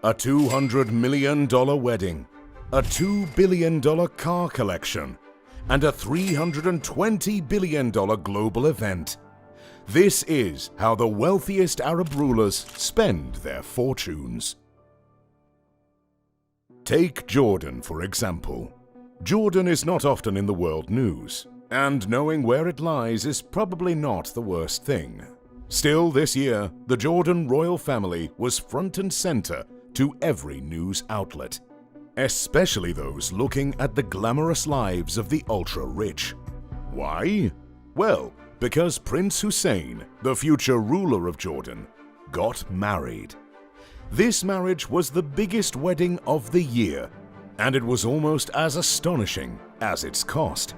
a $200 million wedding, a $2 billion car collection, and a $320 billion global event. This is how the wealthiest Arab rulers spend their fortunes. Take Jordan, for example. Jordan is not often in the world news, and knowing where it lies is probably not the worst thing. Still, this year, the Jordan royal family was front and center to every news outlet, especially those looking at the glamorous lives of the ultra-rich. Why? Well, because Prince Hussein, the future ruler of Jordan, got married. This marriage was the biggest wedding of the year, and it was almost as astonishing as its cost.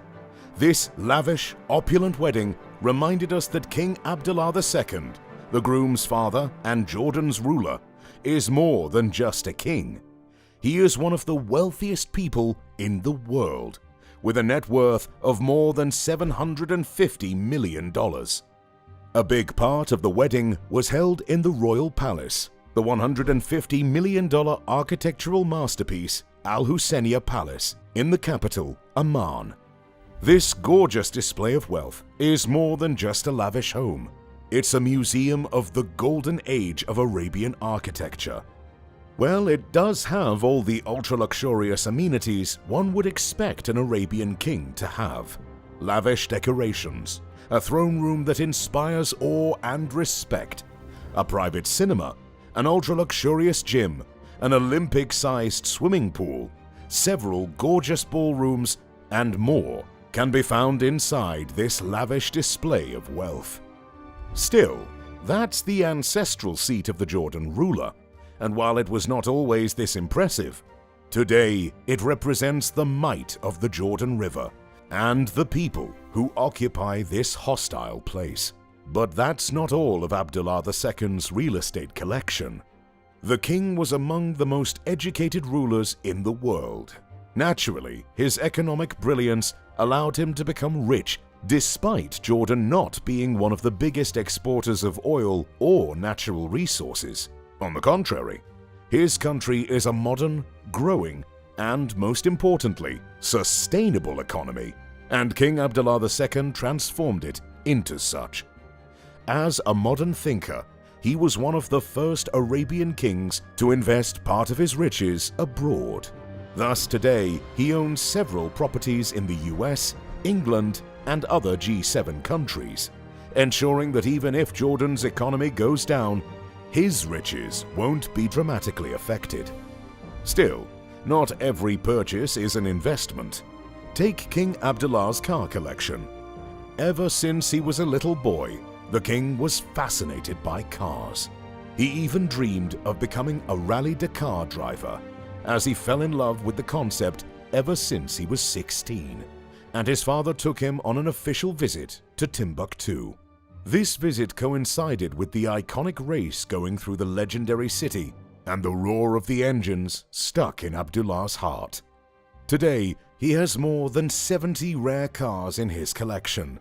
This lavish, opulent wedding reminded us that King Abdullah II, the groom's father and Jordan's ruler, is more than just a king. He is one of the wealthiest people in the world, with a net worth of more than $750 million. A big part of the wedding was held in the royal palace, the $150 million architectural masterpiece Al Husseiniya Palace in the capital, Amman. This gorgeous display of wealth is more than just a lavish home. It's a museum of the golden age of Arabian architecture. Well, it does have all the ultra-luxurious amenities one would expect an Arabian king to have. Lavish decorations, a throne room that inspires awe and respect, a private cinema, an ultra-luxurious gym, an Olympic-sized swimming pool, several gorgeous ballrooms, and more can be found inside this lavish display of wealth. Still, that's the ancestral seat of the Jordan ruler, and while it was not always this impressive, today it represents the might of the Jordan River and the people who occupy this hostile place. But that's not all of Abdullah II's real estate collection. The king was among the most educated rulers in the world. Naturally, his economic brilliance allowed him to become rich despite Jordan not being one of the biggest exporters of oil or natural resources. On the contrary, his country is a modern, growing, and most importantly, sustainable economy, and King Abdullah II transformed it into such. As a modern thinker, he was one of the first Arabian kings to invest part of his riches abroad. Thus today, he owns several properties in the US, England, and other G7 countries, ensuring that even if Jordan's economy goes down, his riches won't be dramatically affected. Still, not every purchase is an investment. Take King Abdullah's car collection. Ever since he was a little boy, the king was fascinated by cars. He even dreamed of becoming a Rally Dakar driver, as he fell in love with the concept ever since he was 16, and his father took him on an official visit to Timbuktu. This visit coincided with the iconic race going through the legendary city, and the roar of the engines stuck in Abdullah's heart. Today, he has more than 70 rare cars in his collection.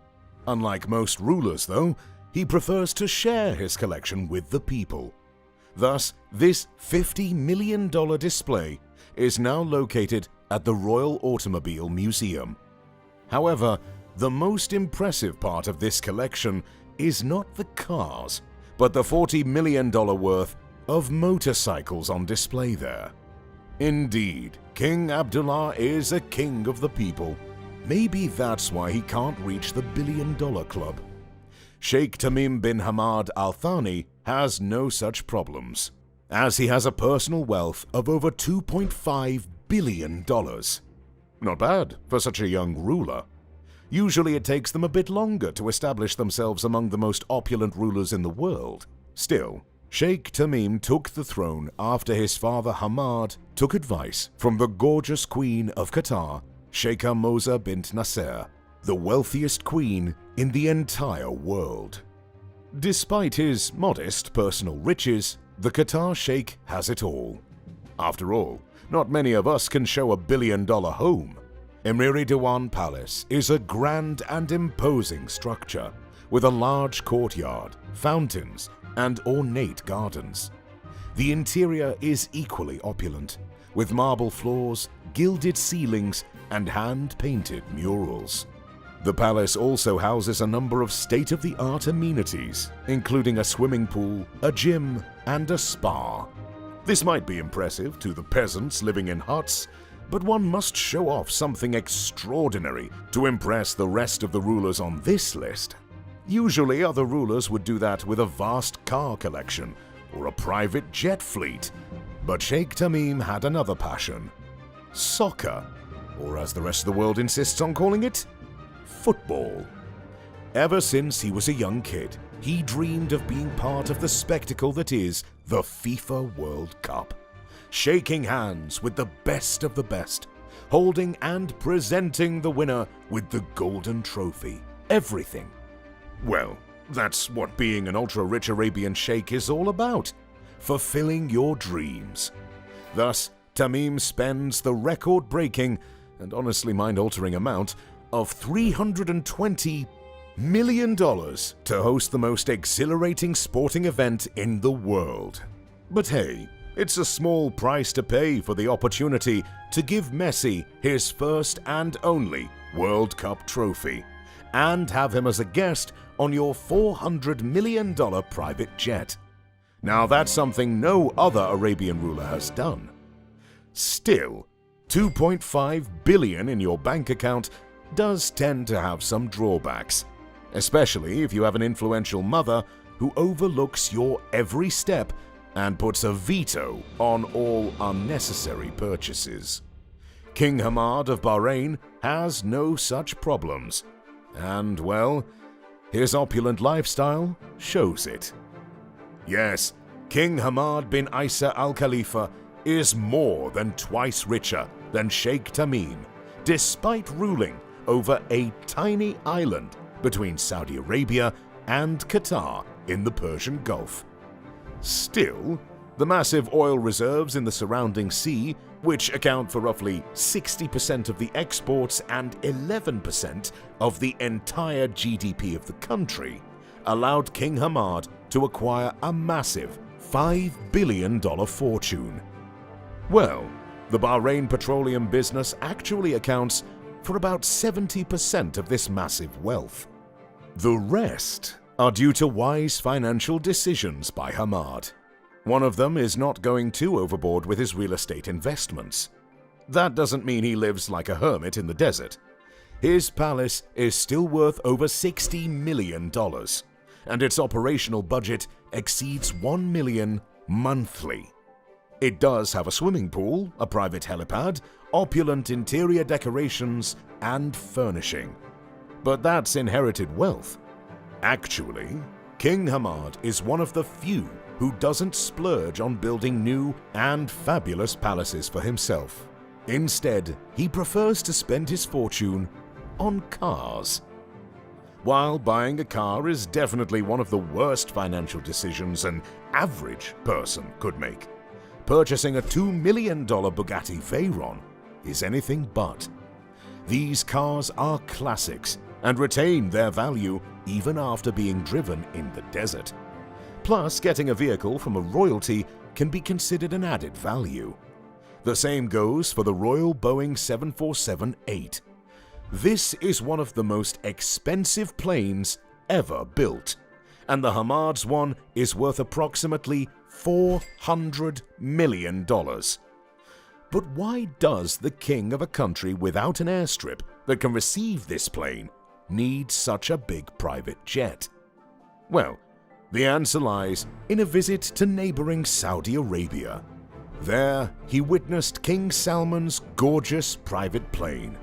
Unlike most rulers, though, he prefers to share his collection with the people. Thus, this $50 million display is now located at the Royal Automobile Museum. However, the most impressive part of this collection is not the cars, but the $40 million worth of motorcycles on display there. Indeed, King Abdullah is a king of the people. Maybe that's why he can't reach the $1 billion club. Sheikh Tamim bin Hamad Al Thani has no such problems, as he has a personal wealth of over $2.5 billion. Not bad for such a young ruler. Usually it takes them a bit longer to establish themselves among the most opulent rulers in the world. Still, Sheikh Tamim took the throne after his father Hamad took advice from the gorgeous Queen of Qatar, Sheikha Moza bint Nasser, the wealthiest queen in the entire world. Despite his modest personal riches, the Qatar Sheikh has it all. After all, not many of us can show $1 billion home. Emiri Diwan Palace is a grand and imposing structure with a large courtyard, fountains, and ornate gardens. The interior is equally opulent, with marble floors, gilded ceilings, and hand-painted murals. The palace also houses a number of state-of-the-art amenities, including a swimming pool, a gym, and a spa. This might be impressive to the peasants living in huts, but one must show off something extraordinary to impress the rest of the rulers on this list. Usually other rulers would do that with a vast car collection or a private jet fleet, but Sheikh Tamim had another passion: soccer, or as the rest of the world insists on calling it, football. Ever since he was a young kid, he dreamed of being part of the spectacle that is the FIFA World Cup. Shaking hands with the best of the best, holding and presenting the winner with the golden trophy. Everything. Well, that's what being an ultra-rich Arabian sheikh is all about. Fulfilling your dreams. Thus, Tamim spends the record-breaking and honestly mind-altering amount of $320 million to host the most exhilarating sporting event in the world. But hey, it's a small price to pay for the opportunity to give Messi his first and only World Cup trophy, and have him as a guest on your $400 million private jet. Now that's something no other Arabian ruler has done. Still, $2.5 billion in your bank account does tend to have some drawbacks, especially if you have an influential mother who overlooks your every step and puts a veto on all unnecessary purchases. King Hamad of Bahrain has no such problems, and well, his opulent lifestyle shows it. Yes, King Hamad bin Isa Al Khalifa is more than twice richer than Sheikh Tamim, despite ruling over a tiny island between Saudi Arabia and Qatar in the Persian Gulf. Still, the massive oil reserves in the surrounding sea, which account for roughly 60% of the exports and 11% of the entire GDP of the country, allowed King Hamad to acquire a massive $5 billion fortune. Well, the Bahrain petroleum business actually accounts for about 70% of this massive wealth. The rest are due to wise financial decisions by Hamad. One of them is not going too overboard with his real estate investments. That doesn't mean he lives like a hermit in the desert. His palace is still worth over $60 million, and its operational budget exceeds $1 million monthly. It does have a swimming pool, a private helipad, opulent interior decorations, and furnishing. But that's inherited wealth. Actually, King Hamad is one of the few who doesn't splurge on building new and fabulous palaces for himself. Instead, he prefers to spend his fortune on cars. While buying a car is definitely one of the worst financial decisions an average person could make, purchasing a $2 million Bugatti Veyron is anything but. These cars are classics and retain their value even after being driven in the desert. Plus, getting a vehicle from a royalty can be considered an added value. The same goes for the Royal Boeing 747-8. This is one of the most expensive planes ever built, and the Hamad's one is worth approximately $400 million. But why does the king of a country without an airstrip that can receive this plane need such a big private jet? Well, the answer lies in a visit to neighboring Saudi Arabia. There, he witnessed King Salman's gorgeous private plane.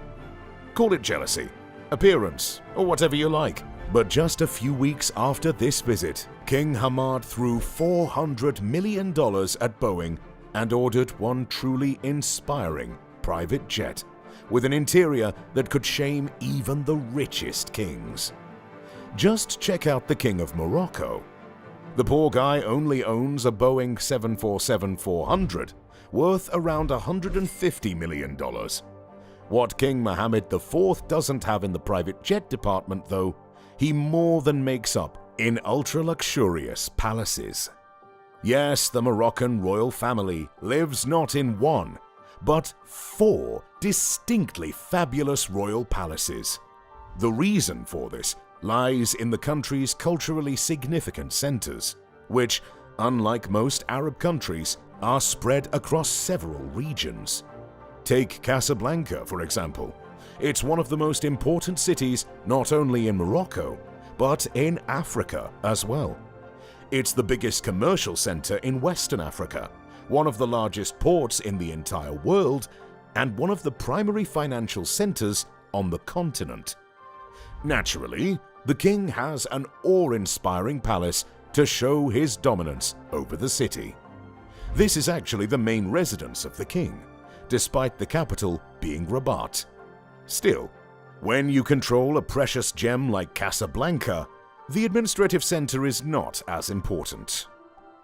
Call it jealousy, appearance, or whatever you like. But just a few weeks after this visit, King Hamad threw $400 million at Boeing and ordered one truly inspiring private jet with an interior that could shame even the richest kings. Just check out the King of Morocco. The poor guy only owns a Boeing 747-400, worth around $150 million. What King Mohammed IV doesn't have in the private jet department, though, he more than makes up in ultra-luxurious palaces. Yes, the Moroccan royal family lives not in one, but 4 distinctly fabulous royal palaces. The reason for this lies in the country's culturally significant centers, which, unlike most Arab countries, are spread across several regions. Take Casablanca, for example. It's one of the most important cities not only in Morocco, but in Africa as well. It's the biggest commercial center in Western Africa, one of the largest ports in the entire world, and one of the primary financial centers on the continent. Naturally, the king has an awe-inspiring palace to show his dominance over the city. This is actually the main residence of the king, despite the capital being Rabat. Still, when you control a precious gem like Casablanca, the administrative center is not as important.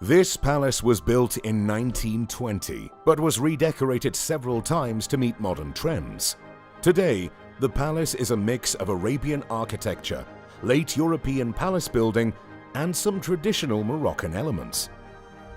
This palace was built in 1920, but was redecorated several times to meet modern trends. Today, the palace is a mix of Arabian architecture, late European palace building, and some traditional Moroccan elements.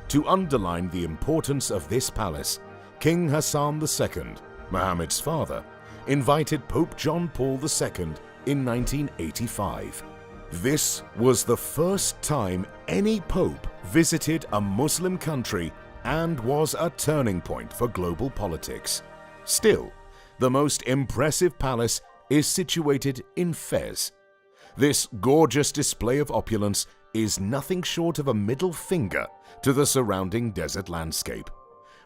To underline the importance of this palace, King Hassan II, Mohammed's father, invited Pope John Paul II in 1985. This was the first time any pope visited a Muslim country and was a turning point for global politics. Still, the most impressive palace is situated in Fez. This gorgeous display of opulence is nothing short of a middle finger to the surrounding desert landscape.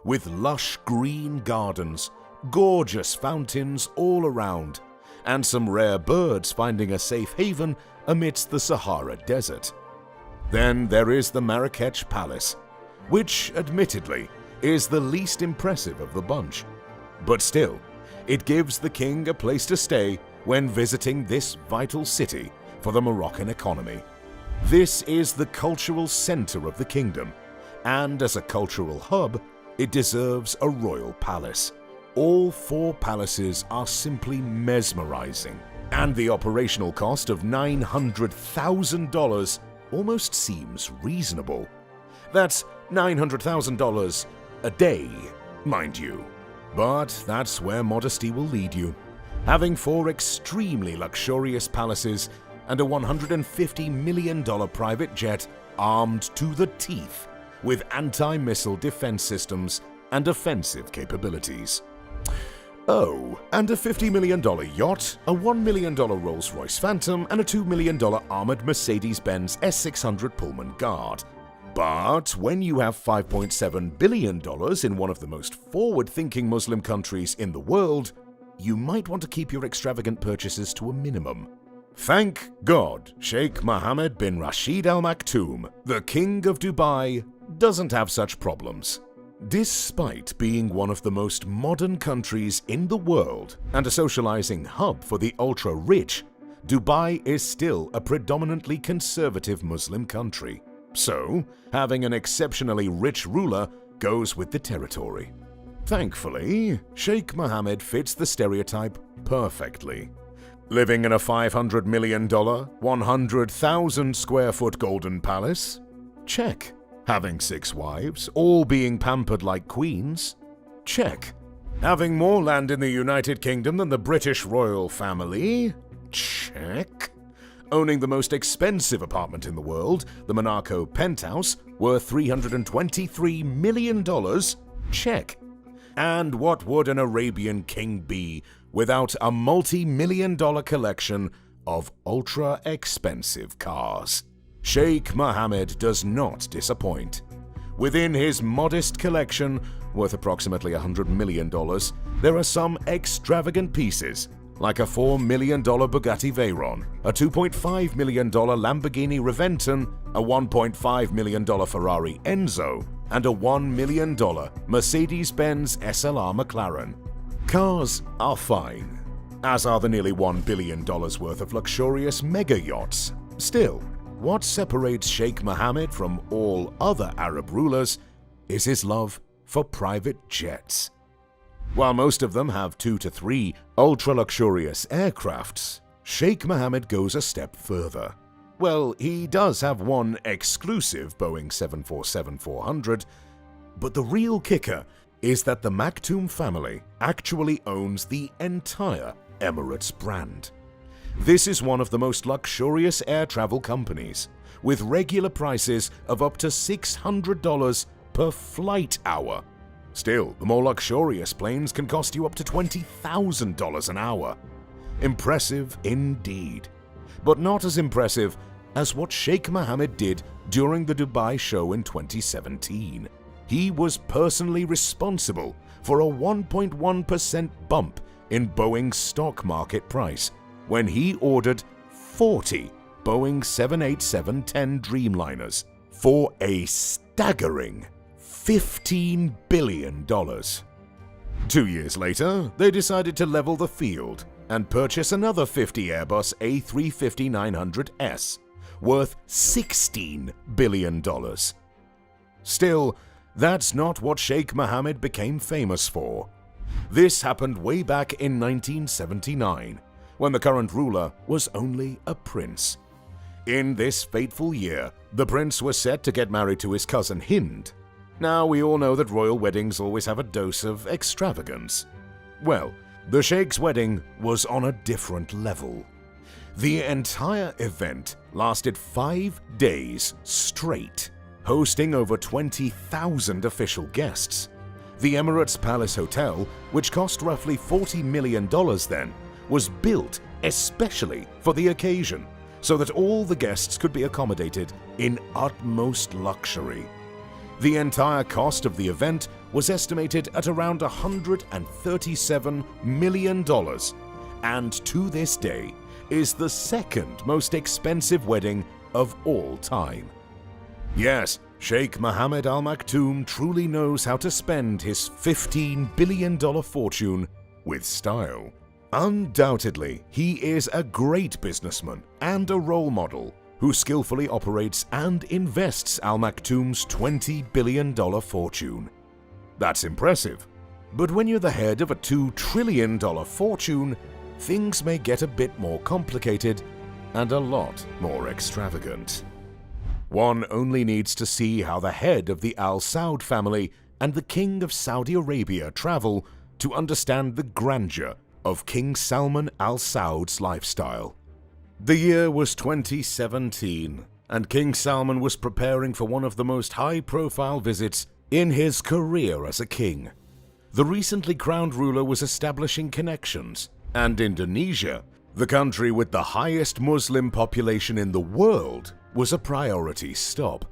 With lush green gardens, gorgeous fountains all around, and some rare birds finding a safe haven amidst the Sahara Desert. Then there is the Marrakech Palace, which admittedly is the least impressive of the bunch. But still, it gives the king a place to stay when visiting this vital city for the Moroccan economy. This is the cultural center of the kingdom, and as a cultural hub, it deserves a royal palace. All 4 palaces are simply mesmerizing, and the operational cost of $900,000 almost seems reasonable. That's $900,000 a day, mind you. But that's where modesty will lead you. Having 4 extremely luxurious palaces and a $150 million private jet armed to the teeth with anti-missile defense systems and offensive capabilities. Oh, and a $50 million yacht, a $1 million Rolls-Royce Phantom, and a $2 million armored Mercedes-Benz S600 Pullman Guard. But when you have $5.7 billion in one of the most forward-thinking Muslim countries in the world, you might want to keep your extravagant purchases to a minimum. Thank God Sheikh Mohammed bin Rashid Al Maktoum, the King of Dubai, doesn't have such problems. Despite being one of the most modern countries in the world and a socializing hub for the ultra-rich, Dubai is still a predominantly conservative Muslim country. So, having an exceptionally rich ruler goes with the territory. Thankfully, Sheikh Mohammed fits the stereotype perfectly. Living in a $500 million, 100,000 square foot golden palace? Check. Having 6 wives, all being pampered like queens? Check. Having more land in the United Kingdom than the British royal family? Check. Owning the most expensive apartment in the world, the Monaco penthouse, worth $323 million? Check. And what would an Arabian king be without a multi-million-dollar collection of ultra-expensive cars? Sheikh Mohammed does not disappoint. Within his modest collection, worth approximately $100 million, there are some extravagant pieces, like a $4 million Bugatti Veyron, a $2.5 million Lamborghini Reventon, a $1.5 million Ferrari Enzo, and a $1 million Mercedes-Benz SLR McLaren. Cars are fine, as are the nearly $1 billion worth of luxurious mega yachts. Still, what separates Sheikh Mohammed from all other Arab rulers is his love for private jets. While most of them have 2 to 3 ultra-luxurious aircrafts, Sheikh Mohammed goes a step further. Well, he does have one exclusive Boeing 747-400, but the real kicker is that the Maktoum family actually owns the entire Emirates brand. This is one of the most luxurious air travel companies, with regular prices of up to $600 per flight hour. Still, the more luxurious planes can cost you up to $20,000 an hour. Impressive indeed. But not as impressive as what Sheikh Mohammed did during the Dubai show in 2017. He was personally responsible for a 1.1% bump in Boeing's stock market price when he ordered 40 Boeing 787-10 Dreamliners for a staggering $15 billion. 2 years later, they decided to level the field and purchase another 50 Airbus A350-900S, worth $16 billion. Still, that's not what Sheikh Mohammed became famous for. This happened way back in 1979, when the current ruler was only a prince. In this fateful year, the prince was set to get married to his cousin Hind. Now, we all know that royal weddings always have a dose of extravagance. Well, the Sheikh's wedding was on a different level. The entire event lasted 5 days straight, hosting over 20,000 official guests. The Emirates Palace Hotel, which cost roughly $40 million then, was built especially for the occasion, so that all the guests could be accommodated in utmost luxury. The entire cost of the event was estimated at around $137 million, and to this day is the second most expensive wedding of all time. Yes, Sheikh Mohammed Al Maktoum truly knows how to spend his $15 billion fortune with style. Undoubtedly, he is a great businessman and a role model who skillfully operates and invests Al Maktoum's $20 billion fortune. That's impressive, but when you're the head of a $2 trillion fortune, things may get a bit more complicated and a lot more extravagant. One only needs to see how the head of the Al Saud family and the King of Saudi Arabia travel to understand the grandeur of King Salman Al Saud's lifestyle. The year was 2017, and King Salman was preparing for one of the most high-profile visits in his career as a king. The recently crowned ruler was establishing connections, and Indonesia, the country with the highest Muslim population in the world, was a priority stop,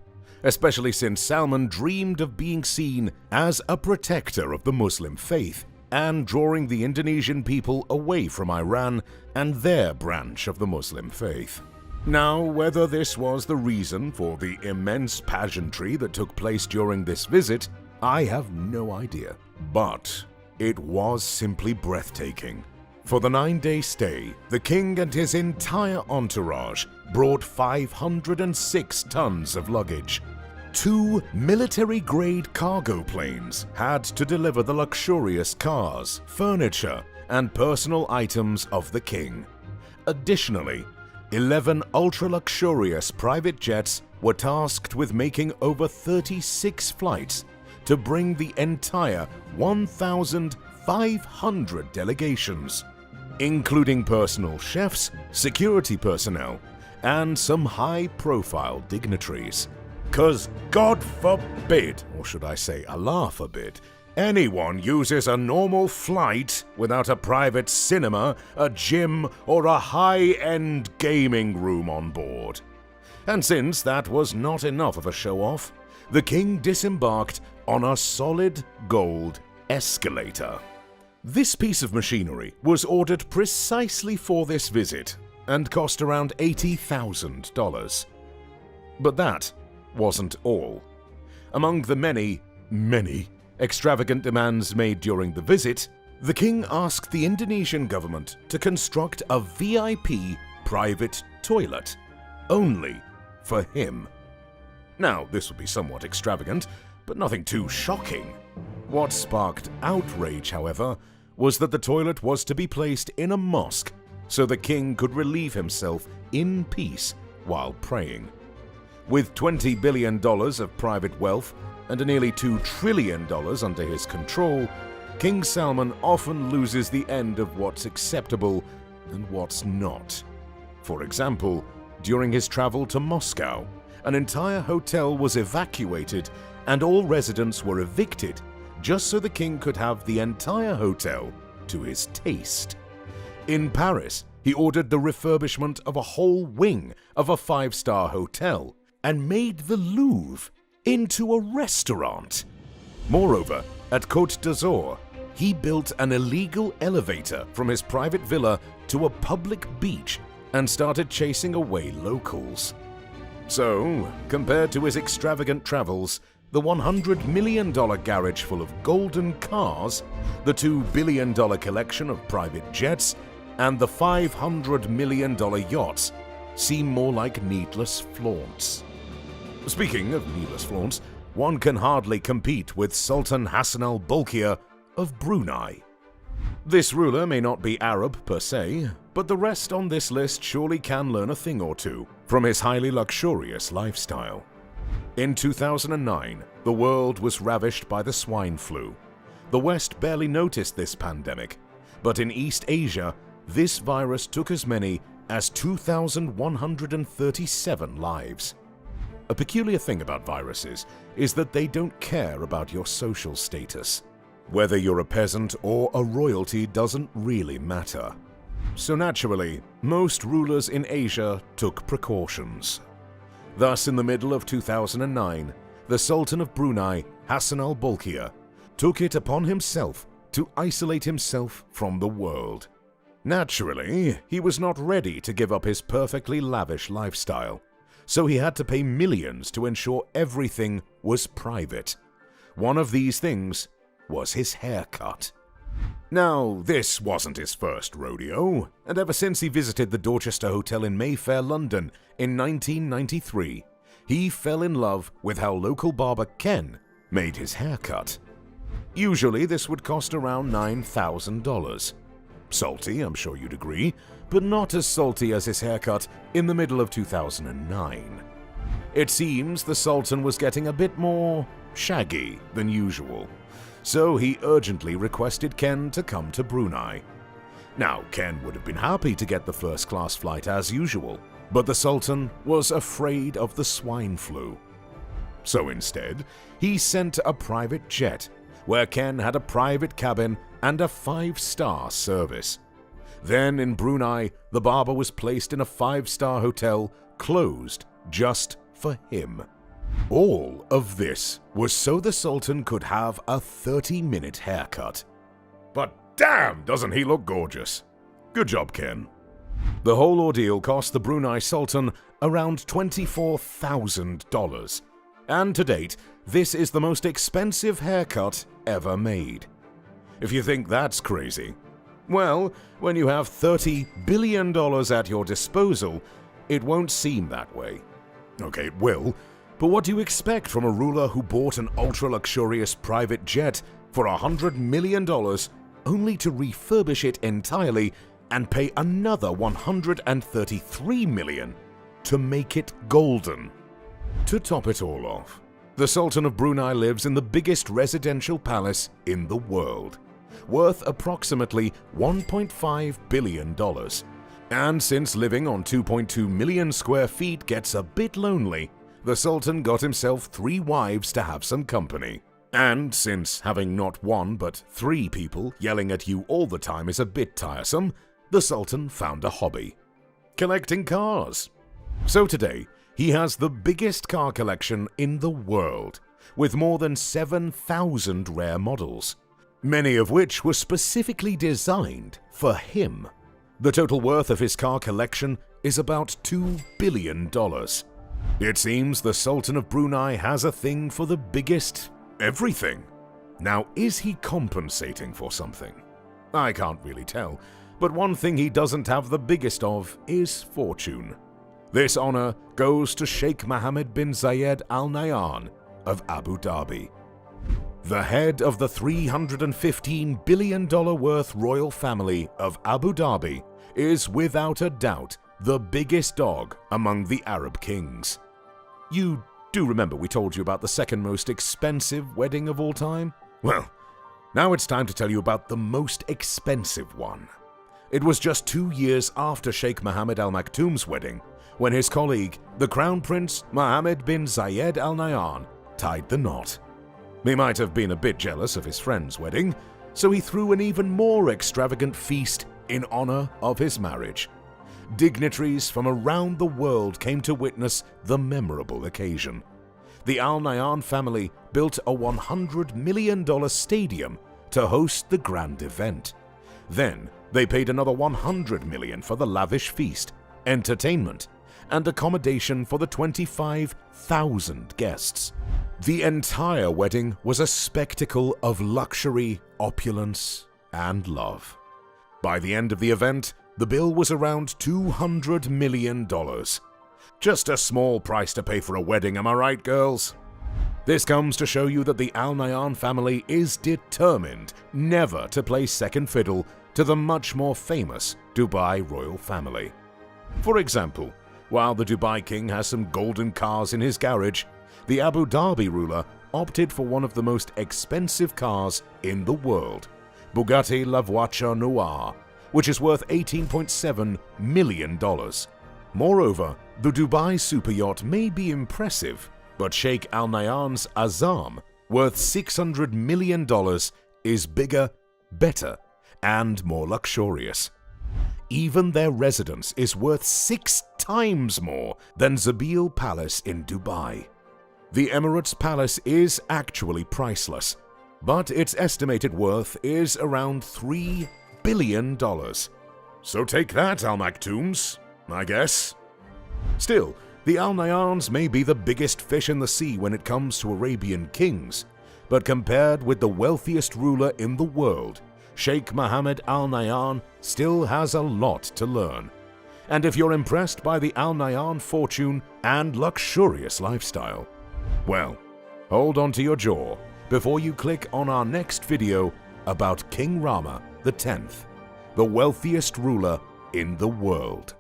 especially since Salman dreamed of being seen as a protector of the Muslim faith and drawing the Indonesian people away from Iran and their branch of the Muslim faith. Now, whether this was the reason for the immense pageantry that took place during this visit, I have no idea. But it was simply breathtaking. For the 9-day stay, the king and his entire entourage brought 506 tons of luggage. 2 military-grade cargo planes had to deliver the luxurious cars, furniture, and personal items of the king. Additionally, 11 ultra-luxurious private jets were tasked with making over 36 flights to bring the entire 1,500 delegations, including personal chefs, security personnel, and some high-profile dignitaries. 'Cause God forbid, or should I say Allah forbid, anyone uses a normal flight without a private cinema, a gym, or a high-end gaming room on board. And since that was not enough of a show-off, the king disembarked on a solid gold escalator. This piece of machinery was ordered precisely for this visit and cost around $80,000. But that wasn't all. Among the many extravagant demands made during the visit, the king asked the Indonesian government to construct a VIP private toilet, only for him. Now, this would be somewhat extravagant, but nothing too shocking. What sparked outrage, however, was that the toilet was to be placed in a mosque so the king could relieve himself in peace while praying. With $20 billion of private wealth and nearly $2 trillion under his control, King Salman often loses the end of what's acceptable and what's not. For example, during his travel to Moscow, an entire hotel was evacuated and all residents were evicted just so the king could have the entire hotel to his taste. In Paris, he ordered the refurbishment of a whole wing of a 5-star hotel and made the Louvre into a restaurant. Moreover, at Côte d'Azur, he built an illegal elevator from his private villa to a public beach and started chasing away locals. So, compared to his extravagant travels, the $100 million garage full of golden cars, the $2 billion collection of private jets, and the $500 million yachts seem more like needless flaunts. Speaking of needless flaunts, one can hardly compete with Sultan Hassan al-Bolkiah of Brunei. This ruler may not be Arab per se, but the rest on this list surely can learn a thing or two from his highly luxurious lifestyle. In 2009, the world was ravished by the swine flu. The West barely noticed this pandemic, but in East Asia, this virus took as many as 2,137 lives. A peculiar thing about viruses is that they don't care about your social status. Whether you're a peasant or a royalty doesn't really matter. So naturally, most rulers in Asia took precautions. Thus, in the middle of 2009, the Sultan of Brunei, Hassan al-Bolkiah, took it upon himself to isolate himself from the world. Naturally, he was not ready to give up his perfectly lavish lifestyle, so he had to pay millions to ensure everything was private. One of these things was his haircut. Now, this wasn't his first rodeo, and ever since he visited the Dorchester Hotel in Mayfair, London in 1993, he fell in love with how local barber Ken made his haircut. Usually this would cost around $9,000. Salty, I'm sure you'd agree, but not as salty as his haircut in the middle of 2009. It seems the Sultan was getting a bit more shaggy than usual, so he urgently requested Ken to come to Brunei. Now, Ken would have been happy to get the first-class flight as usual, but the Sultan was afraid of the swine flu. So instead, he sent a private jet, where Ken had a private cabin and a 5-star service. Then in Brunei, the barber was placed in a 5-star hotel closed just for him. All of this was so the Sultan could have a 30-minute haircut. But damn, doesn't he look gorgeous? Good job, Ken. The whole ordeal cost the Brunei Sultan around $24,000. And to date, this is the most expensive haircut ever made. If you think that's crazy, well, when you have $30 billion at your disposal, it won't seem that way. Okay, it will, but what do you expect from a ruler who bought an ultra-luxurious private jet for $100 million only to refurbish it entirely and pay another $133 million to make it golden? To top it all off, the Sultan of Brunei lives in the biggest residential palace in the world, worth approximately $1.5 billion. And since living on 2.2 million square feet gets a bit lonely, the Sultan got himself 3 wives to have some company. And since having not 1 but 3 people yelling at you all the time is a bit tiresome, the Sultan found a hobby: collecting cars. So today, he has the biggest car collection in the world, with more than 7,000 rare models, many of which were specifically designed for him. The total worth of his car collection is about $2 billion. It seems the Sultan of Brunei has a thing for the biggest everything. Now, is he compensating for something? I can't really tell, but one thing he doesn't have the biggest of is fortune. This honor goes to Sheikh Mohammed bin Zayed Al Nahyan of Abu Dhabi. The head of the $315 billion worth royal family of Abu Dhabi is without a doubt the biggest dog among the Arab kings. You do remember we told you about the second most expensive wedding of all time? Well, now it's time to tell you about the most expensive one. It was just 2 years after Sheikh Mohammed Al Maktoum's wedding when his colleague, the Crown Prince Mohammed bin Zayed Al Nahyan, tied the knot. He might have been a bit jealous of his friend's wedding, so he threw an even more extravagant feast in honor of his marriage. Dignitaries from around the world came to witness the memorable occasion. The Al Nahyan family built a $100 million stadium to host the grand event. Then they paid another $100 million for the lavish feast, entertainment, and accommodation for the 25,000 guests. The entire wedding was a spectacle of luxury, opulence, and love. By the end of the event, the bill was around $200 million. Just a small price to pay for a wedding, am I right, girls? This comes to show you that the Al Nahyan family is determined never to play second fiddle to the much more famous Dubai royal family. For example, while the Dubai king has some golden cars in his garage, the Abu Dhabi ruler opted for one of the most expensive cars in the world, Bugatti La Voiture Noire, which is worth $18.7 million. Moreover, the Dubai super yacht may be impressive, but Sheikh Al Nahyan's Azam, worth $600 million, is bigger, better, and more luxurious. Even their residence is worth 6 times more than Zabil Palace in Dubai. The Emirates Palace is actually priceless, but its estimated worth is around $3 billion. So take that, Al Maktoums, I guess. Still, the Al Nahyans may be the biggest fish in the sea when it comes to Arabian kings, but compared with the wealthiest ruler in the world, Sheikh Mohammed Al Nahyan still has a lot to learn. And if you're impressed by the Al Nahyan fortune and luxurious lifestyle, well, hold on to your jaw before you click on our next video about King Rama X, the wealthiest ruler in the world.